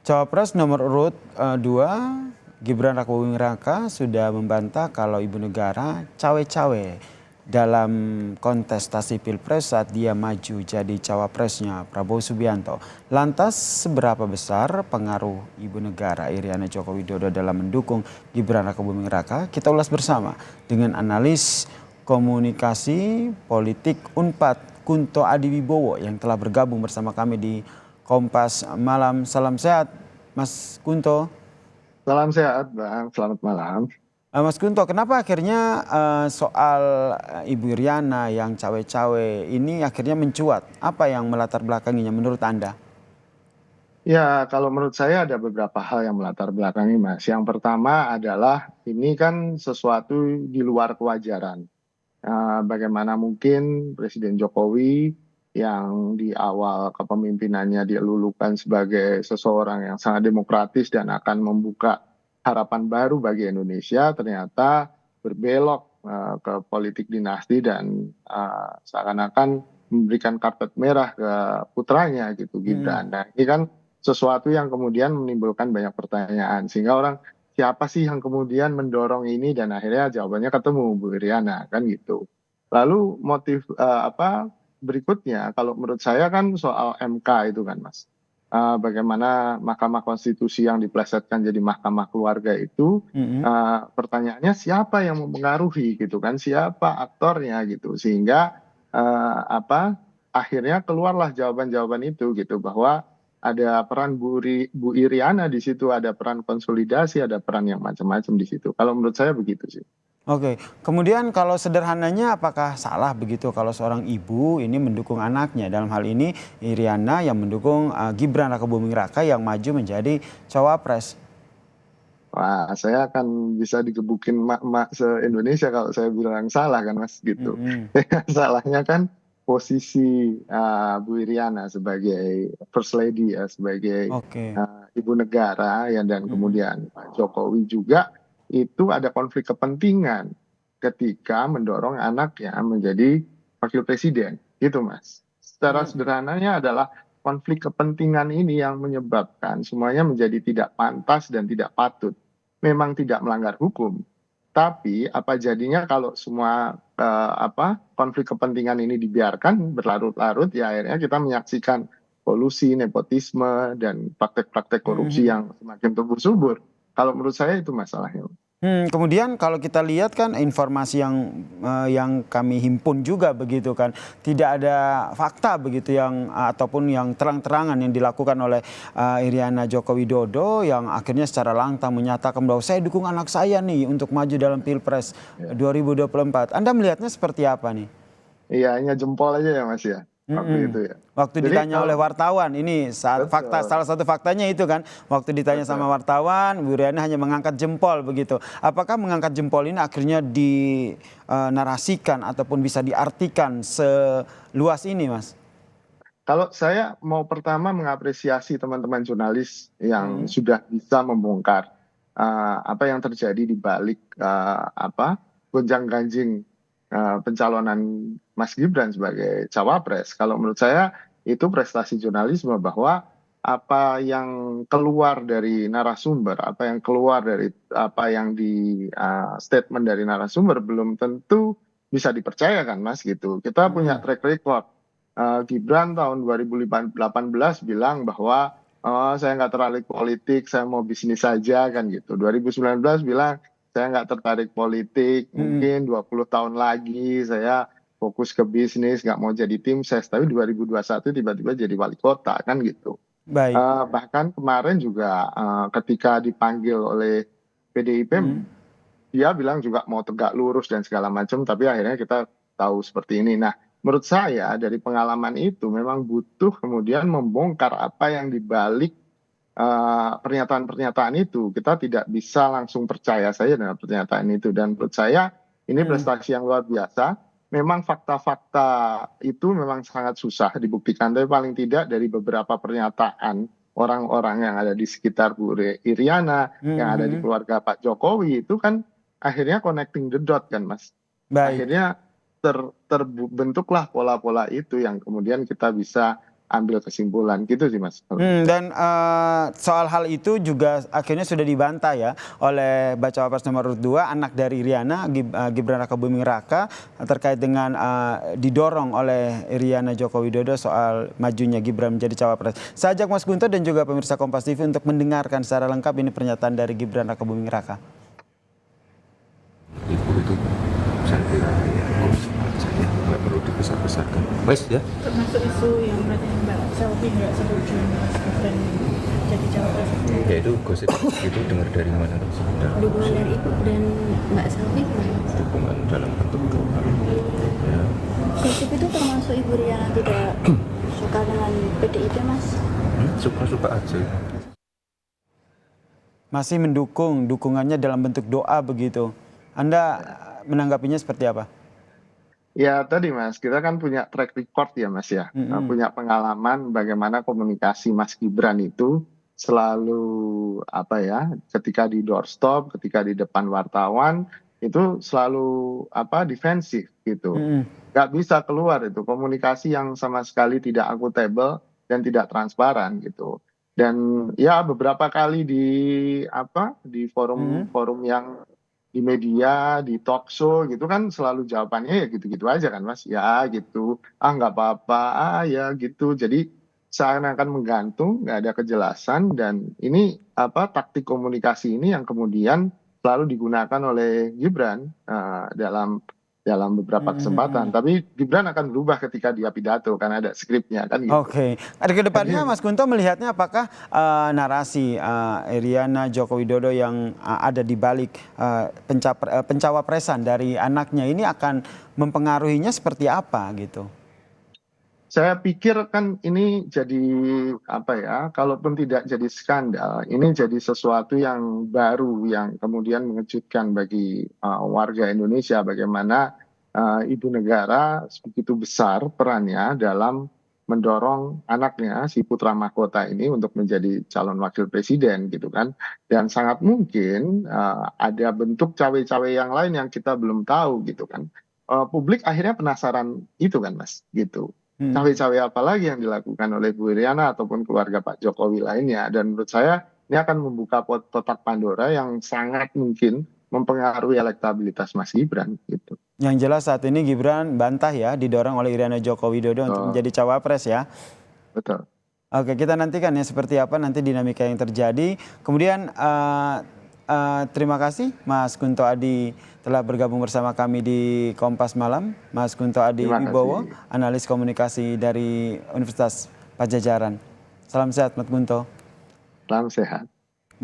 Cawapres nomor urut 2, Gibran Rakabuming Raka sudah membantah kalau ibu negara cawe-cawe dalam kontestasi Pilpres saat dia maju jadi cawapresnya Prabowo Subianto. Lantas seberapa besar pengaruh ibu negara Iriana Joko Widodo dalam mendukung Gibran Rakabuming Raka? Kita ulas bersama dengan analis komunikasi politik Unpad Kunto Adiwibowo yang telah bergabung bersama kami di Kompas Malam. Salam sehat Mas Kunto. Salam sehat Bang, selamat malam. Mas Kunto, kenapa akhirnya soal Ibu Iriana yang cawe-cawe ini akhirnya mencuat? Apa yang melatar belakanginya menurut Anda? Ya, kalau menurut saya ada beberapa hal yang melatar belakangi Mas. Yang pertama adalah ini kan sesuatu di luar kewajaran. Bagaimana mungkin Presiden Jokowi yang di awal kepemimpinannya dilulukan sebagai seseorang yang sangat demokratis dan akan membuka harapan baru bagi Indonesia, ternyata berbelok ke politik dinasti dan seakan-akan memberikan karpet merah ke putranya gitu Gibran. Nah, ini kan sesuatu yang kemudian menimbulkan banyak pertanyaan sehingga orang siapa sih yang kemudian mendorong ini dan akhirnya jawabannya ketemu Bu Iriana kan gitu. Lalu motif berikutnya kalau menurut saya kan soal MK itu kan Mas. Bagaimana Mahkamah Konstitusi yang diplesetkan jadi Mahkamah Keluarga itu pertanyaannya siapa yang mempengaruhi gitu kan, siapa aktornya gitu sehingga akhirnya keluarlah jawaban-jawaban itu gitu bahwa ada peran Bu Iriana di situ, ada peran konsolidasi, ada peran yang macam-macam di situ. Kalau menurut saya begitu sih. Oke, kemudian kalau sederhananya apakah salah begitu kalau seorang ibu ini mendukung anaknya? Dalam hal ini Iriana yang mendukung Gibran Rakabuming Raka yang maju menjadi cawapres. Wah, saya akan bisa digebukin mak-mak se-Indonesia kalau saya bilang salah kan Mas gitu. Salahnya kan posisi Bu Iriana sebagai First Lady ya, sebagai Oke. ibu negara ya dan kemudian Pak Jokowi juga itu ada konflik kepentingan ketika mendorong anaknya menjadi wakil presiden gitu Mas. Secara sederhananya adalah konflik kepentingan ini yang menyebabkan semuanya menjadi tidak pantas dan tidak patut. Memang tidak melanggar hukum, tapi apa jadinya kalau semua konflik kepentingan ini dibiarkan berlarut-larut ya akhirnya kita menyaksikan kolusi, nepotisme dan praktek-praktek korupsi yang semakin tumbuh subur. Kalau menurut saya itu masalahnya. Kemudian kalau kita lihat kan informasi yang kami himpun juga begitu kan, tidak ada fakta begitu yang ataupun yang terang-terangan yang dilakukan oleh Iriana Joko Widodo yang akhirnya secara lantang menyatakan bahwa saya dukung anak saya nih untuk maju dalam Pilpres 2024. Anda melihatnya seperti apa nih? Iya, hanya jempol aja ya Mas ya, waktu itu ya. Waktu Jadi ditanya oleh kalau wartawan, ini fakta, salah satu faktanya itu kan, waktu ditanya sama wartawan, Bu Iriana hanya mengangkat jempol begitu. Apakah mengangkat jempol ini akhirnya dinarasikan ataupun bisa diartikan seluas ini, Mas? kalau saya mau pertama mengapresiasi teman-teman jurnalis yang sudah bisa membongkar apa yang terjadi di balik gonjang-ganjing pencalonan Mas Gibran sebagai cawapres. Kalau menurut saya itu prestasi jurnalisme bahwa apa yang keluar dari narasumber, apa yang keluar dari apa yang di statement dari narasumber belum tentu bisa dipercayakan, Mas gitu. Kita punya track record. Gibran tahun 2018 bilang bahwa saya nggak tertarik politik, saya mau bisnis saja kan gitu. 2019 bilang saya nggak tertarik politik, mungkin 20 tahun lagi saya fokus ke bisnis, nggak mau jadi tim ses. Tapi 2021 tiba-tiba jadi wali kota kan gitu. Baik. Bahkan kemarin juga ketika dipanggil oleh PDIP, dia bilang juga mau tegak lurus dan segala macam, tapi akhirnya kita tahu seperti ini. Nah, menurut saya dari pengalaman itu memang butuh kemudian membongkar apa yang dibalik pernyataan-pernyataan itu. Kita tidak bisa langsung percaya saja dengan pernyataan itu. Dan menurut saya ini prestasi yang luar biasa. Memang fakta-fakta itu memang sangat susah dibuktikan, tapi paling tidak dari beberapa pernyataan orang-orang yang ada di sekitar Bu Iriana, yang ada di keluarga Pak Jokowi itu kan akhirnya connecting the dot kan Mas. Baik. Akhirnya terbentuklah pola-pola itu yang kemudian kita bisa ambil kesimpulan gitu sih Mas. Dan soal hal itu juga akhirnya sudah dibantah ya oleh bacawa pres nomor 2 anak dari Iriana, Gibran Rakabuming Raka, terkait dengan didorong oleh Iriana Joko Widodo soal majunya Gibran menjadi cawapres. Saya ajak Mas Guntur dan juga pemirsa Kompas TV untuk mendengarkan secara lengkap ini pernyataan dari Gibran Rakabuming Raka. Ibu itu saya kira ya saja nggak perlu dibesar-besarkan. Wes ya. Termasuk isu yang katanya Mbak Selvi nggak setuju Mas Gibran jadi cawapres. Ya itu gosip itu dengar dari mana sebentar. Dukungan dari Ibu dan Mbak Selvi gimana? Dukungan dalam bentuk doa. Ya. Gosip itu termasuk Ibu Riana tidak suka dengan PDIP Mas? Suka-suka aja. Masih mendukung, dukungannya dalam bentuk doa begitu. Anda menanggapinya seperti apa? Ya tadi Mas, kita kan punya track record ya Mas ya, punya pengalaman bagaimana komunikasi Mas Gibran itu selalu apa ya, ketika di doorstop, ketika di depan wartawan itu selalu apa defensif gitu, nggak bisa keluar itu komunikasi yang sama sekali tidak akuntabel dan tidak transparan gitu. Dan ya beberapa kali di apa di forum-forum yang di media, di talk show gitu kan selalu jawabannya ya gitu-gitu aja kan Mas. Ya gitu, nggak apa-apa, ya gitu. Jadi seakan-akan menggantung, nggak ada kejelasan dan ini apa taktik komunikasi ini yang kemudian selalu digunakan oleh Gibran dalam beberapa kesempatan. Tapi Gibran akan berubah ketika dia pidato kan ada skripnya kan gitu. Oke. Ada ke depannya Mas Kunto melihatnya apakah narasi Iriana Joko Widodo yang ada di balik pencawapresan dari anaknya ini akan mempengaruhinya seperti apa gitu? Saya pikir kan ini jadi apa ya, kalaupun tidak jadi skandal, ini jadi sesuatu yang baru yang kemudian mengejutkan bagi warga Indonesia bagaimana ibu negara begitu besar perannya dalam mendorong anaknya si putra mahkota ini untuk menjadi calon wakil presiden gitu kan. Dan sangat mungkin ada bentuk cawe-cawe yang lain yang kita belum tahu gitu kan. Publik akhirnya penasaran itu kan Mas gitu. Cawe-cawe apa lagi yang dilakukan oleh Bu Iriana ataupun keluarga Pak Jokowi lainnya. Dan menurut saya ini akan membuka kotak Pandora yang sangat mungkin mempengaruhi elektabilitas Mas Gibran gitu. Yang jelas saat ini Gibran bantah ya didorong oleh Iriana Joko Widodo untuk menjadi cawapres ya. Betul. Oke, kita nantikan ya seperti apa nanti dinamika yang terjadi. Kemudian terima kasih Mas Kunto Adi telah bergabung bersama kami di Kompas Malam. Mas Kunto Adi Wibowo, analis komunikasi dari Universitas Padjadjaran. Salam sehat Mas Kunto. Salam sehat.